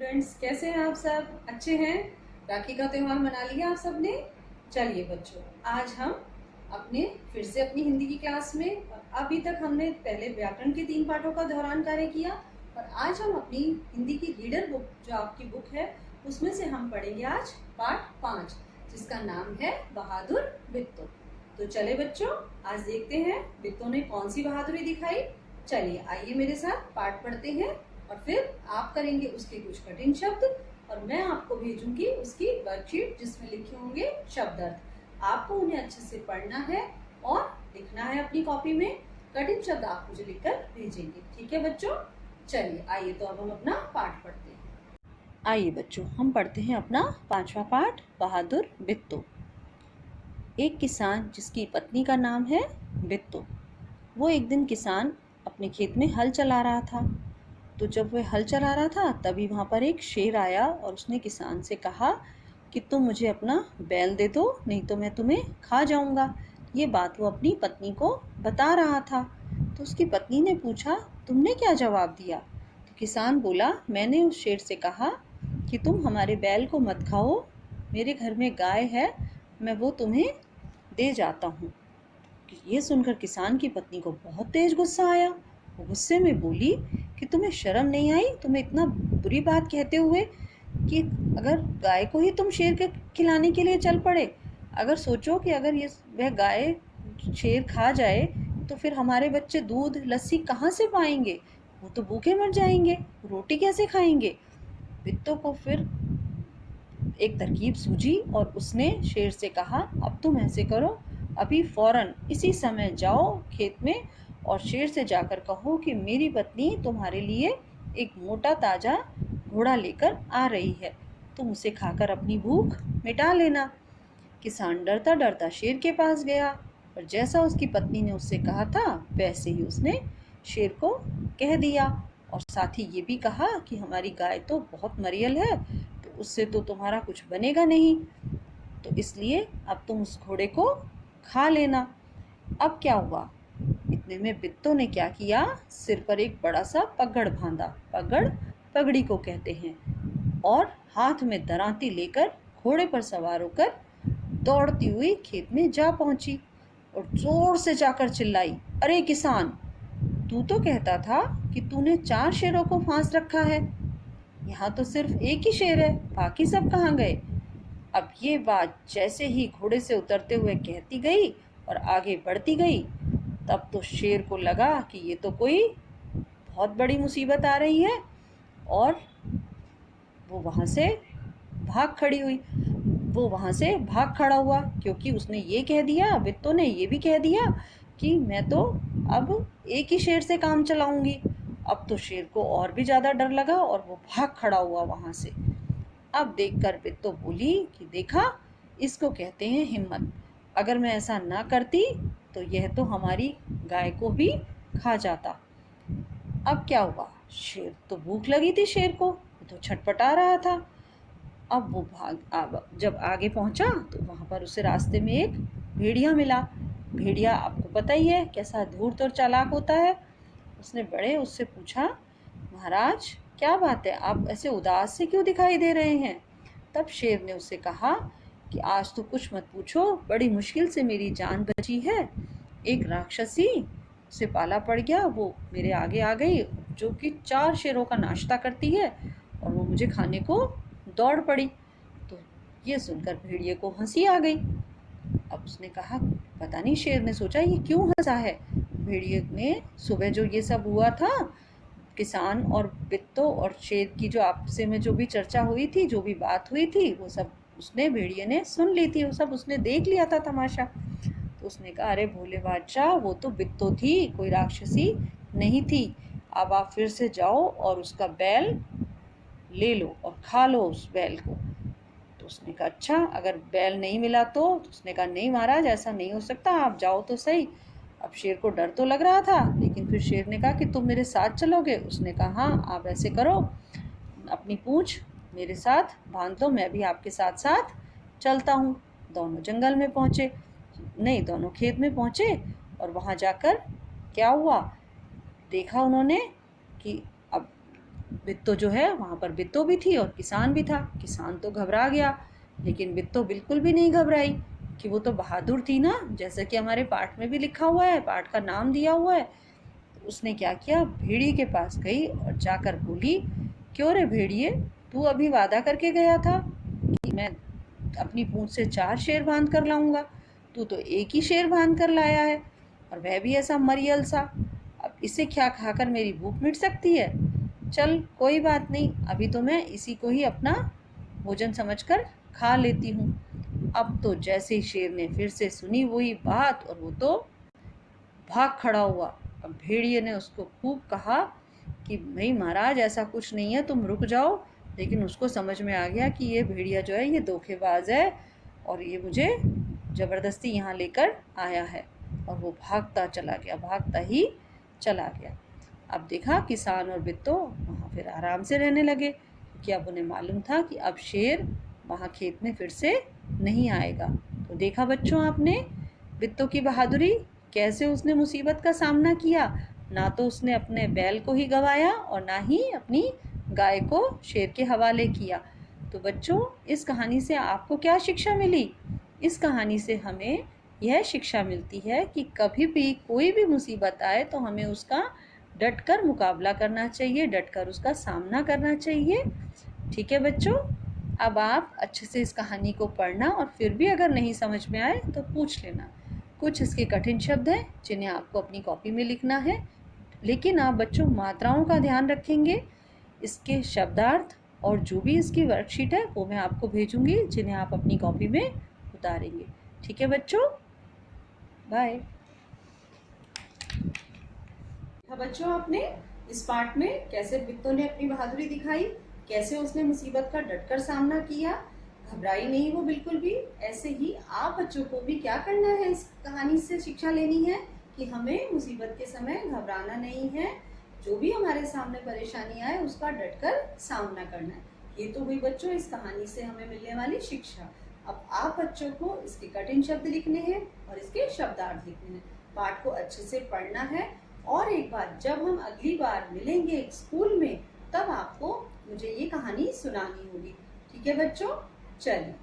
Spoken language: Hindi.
फ्रेंड्स, कैसे हैं आप सब? अच्छे हैं? राखी का त्यौहार मना लिया आप सबने? चलिए बच्चों, आज हम फिर से अपनी हिंदी की क्लास में, अभी तक हमने पहले व्याकरण के 3 पाठों का दोहरान कार्य किया और आज हम अपनी हिंदी की रीडर बुक, जो आपकी बुक है, उसमें से हम पढ़ेंगे आज पाठ 5, जिसका नाम है बहादुर बिट्टो। तो चले बच्चों, आज देखते हैं बिट्टो ने कौन सी बहादुरी दिखाई। चलिए आइए मेरे साथ पाठ पढ़ते हैं और फिर आप करेंगे उसके कुछ कठिन शब्द और मैं आपको भेजूंगी उसकी वर्कशीट जिसमें लिखे होंगे शब्द अर्थ। आपको उन्हें अच्छे से पढ़ना है और लिखना है अपनी कॉपी में। कठिन शब्द आप मुझे लिखकर भेजेंगे, ठीक है बच्चों? चलिए आइए, तो अब हम अपना पाठ पढ़ते हैं। आइए बच्चों, हम पढ़ते हैं अपना 5वां पाठ, बहादुर बिट्टो। एक किसान जिसकी पत्नी का नाम है बिट्टो, वो एक दिन किसान अपने खेत में हल चला रहा था। तो जब वह हल चला रहा था तभी वहाँ पर एक शेर आया और उसने किसान से कहा कि तुम मुझे अपना बैल दे दो, नहीं तो मैं तुम्हें खा जाऊँगा। ये बात वो अपनी पत्नी को बता रहा था। तो उसकी पत्नी ने पूछा, तुमने क्या जवाब दिया? तो किसान बोला, मैंने उस शेर से कहा कि तुम हमारे बैल को मत खाओ, मेरे घर में गाय है, मैं वो तुम्हें दे जाता हूँ। ये सुनकर किसान की पत्नी को बहुत तेज गुस्सा आया। वो गुस्से में बोली कि तुम्हें शर्म नहीं आई, तुम्हें इतना बुरी बात कहते हुए कि अगर गाय को ही तुम शेर के खिलाने के लिए चल पड़े। अगर सोचो कि अगर ये वह गाय शेर खा जाए तो फिर हमारे बच्चे दूध लस्सी कहाँ से पाएंगे? वो तो भूखे मर जाएंगे, रोटी कैसे खाएंगे? बिट्टो को फिर एक तरकीब सूझी और उसने शेर से कहा, अब तुम ऐसे करो, अभी फौरन इसी समय जाओ खेत में और शेर से जाकर कहो कि मेरी पत्नी तुम्हारे लिए एक मोटा ताजा घोड़ा लेकर आ रही है, तुम उसे खाकर अपनी भूख मिटा लेना। किसान डरता डरता शेर के पास गया और जैसा उसकी पत्नी ने उससे कहा था वैसे ही उसने शेर को कह दिया और साथ ही ये भी कहा कि हमारी गाय तो बहुत मरियल है, तो उससे तो तुम्हारा कुछ बनेगा नहीं, तो इसलिए अब तुम उस घोड़े को खा लेना। अब क्या हुआ, इतने में बिट्टो ने क्या किया, सिर पर एक बड़ा सा पगड़ बांधा, पगड़ पगड़ी को कहते हैं, और हाथ में दरांती लेकर घोड़े पर सवार होकर दौड़ती हुई खेत में जा पहुंची और जोर से जाकर चिल्लाई, अरे किसान, तू तो कहता था कि तूने 4 शेरों को फांस रखा है, यहाँ तो सिर्फ एक ही शेर है, बाकी सब कहाँ गए? अब ये बात जैसे ही घोड़े से उतरते हुए कहती गई और आगे बढ़ती गई, तब तो शेर को लगा कि ये तो कोई बहुत बड़ी मुसीबत आ रही है और वो वहाँ से भाग खड़ा हुआ, क्योंकि उसने ये कह दिया, बिट्टो ने ये भी कह दिया कि मैं तो अब एक ही शेर से काम चलाऊंगी। अब तो शेर को और भी ज़्यादा डर लगा और वो भाग खड़ा हुआ वहाँ से। अब देखकर बिट्टो बोली कि देखा, इसको कहते हैं हिम्मत, अगर मैं ऐसा ना करती तो यह तो हमारी गाय को भी खा जाता। अब क्या हुआ, शेर तो भूख लगी थी शेर को, वो तो छटपटा रहा था। अब वो जब आगे पहुंचा तो वहां पर उसे रास्ते में एक भेड़िया मिला। भेड़िया आपको पता ही है कैसा धूर्त और चालाक होता है। उसने उससे पूछा, महाराज क्या बात है, आप ऐसे उदास से क्यों दिखाई दे रहे हैं? तब शेर ने उससे कहा कि आज तो कुछ मत पूछो, बड़ी मुश्किल से मेरी जान बची है। एक राक्षसी से पाला पड़ गया, वो मेरे आगे आ गई, जो कि 4 शेरों का नाश्ता करती है, और वो मुझे खाने को दौड़ पड़ी। तो ये सुनकर भेड़िए को हंसी आ गई। अब उसने कहा, पता नहीं, शेर ने सोचा ये क्यों हंसा है। भेड़िए ने सुबह जो ये सब हुआ था, किसान और बिट्टो और शेर की जो आपस में जो भी चर्चा हुई थी, जो भी बात हुई थी, वो सब भेड़िए ने सुन ली थी, वो सब उसने देख लिया था तमाशा। तो उसने कहा, अरे भोले बादशाह, वो तो बिट्टो थी, कोई राक्षसी नहीं थी। अब आप फिर से जाओ और उसका बैल ले लो और खा लो उस बैल को। तो उसने कहा, अच्छा, अगर बैल नहीं मिला तो? उसने कहा, नहीं महाराज, ऐसा नहीं हो सकता, आप जाओ तो सही। अब शेर को डर तो लग रहा था, लेकिन फिर शेर ने कहा कि तुम मेरे साथ चलोगे? उसने कहा, हाँ, आप ऐसे करो, अपनी पूंछ मेरे साथ बांध लो, मैं भी आपके साथ साथ चलता हूँ। दोनों जंगल में पहुँचे, नहीं, दोनों खेत में पहुँचे, और वहाँ जाकर क्या हुआ, देखा उन्होंने कि अब बित्तो जो है वहाँ पर बित्तो भी थी और किसान भी था। किसान तो घबरा गया, लेकिन बित्तो बिल्कुल भी नहीं घबराई कि वो तो बहादुर थी ना, जैसे कि हमारे पाठ में भी लिखा हुआ है, पाठ का नाम दिया हुआ है। तो उसने क्या किया, भेड़िए के पास गई और जाकर बोली, क्यों रे भेड़िए, तू अभी वादा करके गया था कि मैं अपनी पूंछ से 4 शेर बांध कर लाऊंगा, तू तो एक ही शेर बांध कर लाया है, और वह भी ऐसा मरियल सा। अब इसे क्या खाकर मेरी भूख मिट सकती है? चल कोई बात नहीं, अभी तो मैं इसी को ही अपना भोजन समझकर खा लेती हूँ। अब तो जैसे ही शेर ने फिर से सुनी वही बात, और वो तो भाग खड़ा हुआ। अब भेड़िए ने उसको खूब कहा कि भाई महाराज, ऐसा कुछ नहीं है, तुम रुक जाओ। लेकिन उसको समझ में आ गया कि ये भेड़िया जो है ये धोखेबाज है और ये मुझे ज़बरदस्ती यहाँ लेकर आया है, और वो भागता चला गया, भागता ही चला गया। अब देखा किसान और बित्तो वहाँ फिर आराम से रहने लगे, क्योंकि अब उन्हें मालूम था कि अब शेर वहाँ खेत में फिर से नहीं आएगा। तो देखा बच्चों आपने बित्तो की बहादुरी, कैसे उसने मुसीबत का सामना किया। ना तो उसने अपने बैल को ही गंवाया और ना ही अपनी गाय को शेर के हवाले किया। तो बच्चों, इस कहानी से आपको क्या शिक्षा मिली? इस कहानी से हमें यह शिक्षा मिलती है कि कभी भी कोई भी मुसीबत आए तो हमें उसका डटकर मुकाबला करना चाहिए, डटकर उसका सामना करना चाहिए। ठीक है बच्चों, अब आप अच्छे से इस कहानी को पढ़ना, और फिर भी अगर नहीं समझ में आए तो पूछ लेना। कुछ इसके कठिन शब्द हैं जिन्हें आपको अपनी कॉपी में लिखना है, लेकिन आप बच्चों मात्राओं का ध्यान रखेंगे। इसके शब्दार्थ और जो भी इसकी वर्कशीट है वो मैं आपको भेजूंगी, जिन्हें आप अपनी कॉपी में उतारेंगे। ठीक है बच्चों, बाय। बच्चों, आपने इस पार्ट में कैसे बित्तो ने अपनी बहादुरी दिखाई, कैसे उसने मुसीबत का डटकर सामना किया, घबराई नहीं वो बिल्कुल भी। ऐसे ही आप बच्चों को भी क्या करना है, इस कहानी से शिक्षा लेनी है कि हमें मुसीबत के समय घबराना नहीं है, जो भी हमारे सामने परेशानी आए उसका डटकर सामना करना है। ये तो हुई बच्चों इस कहानी से हमें मिलने वाली शिक्षा। अब आप बच्चों को इसके कठिन शब्द लिखने हैं और इसके शब्दार्थ लिखने हैं। पाठ को अच्छे से पढ़ना है, और एक बार जब हम अगली बार मिलेंगे स्कूल में, तब आपको मुझे ये कहानी सुनानी होगी। ठीक है बच्चों, चलिए।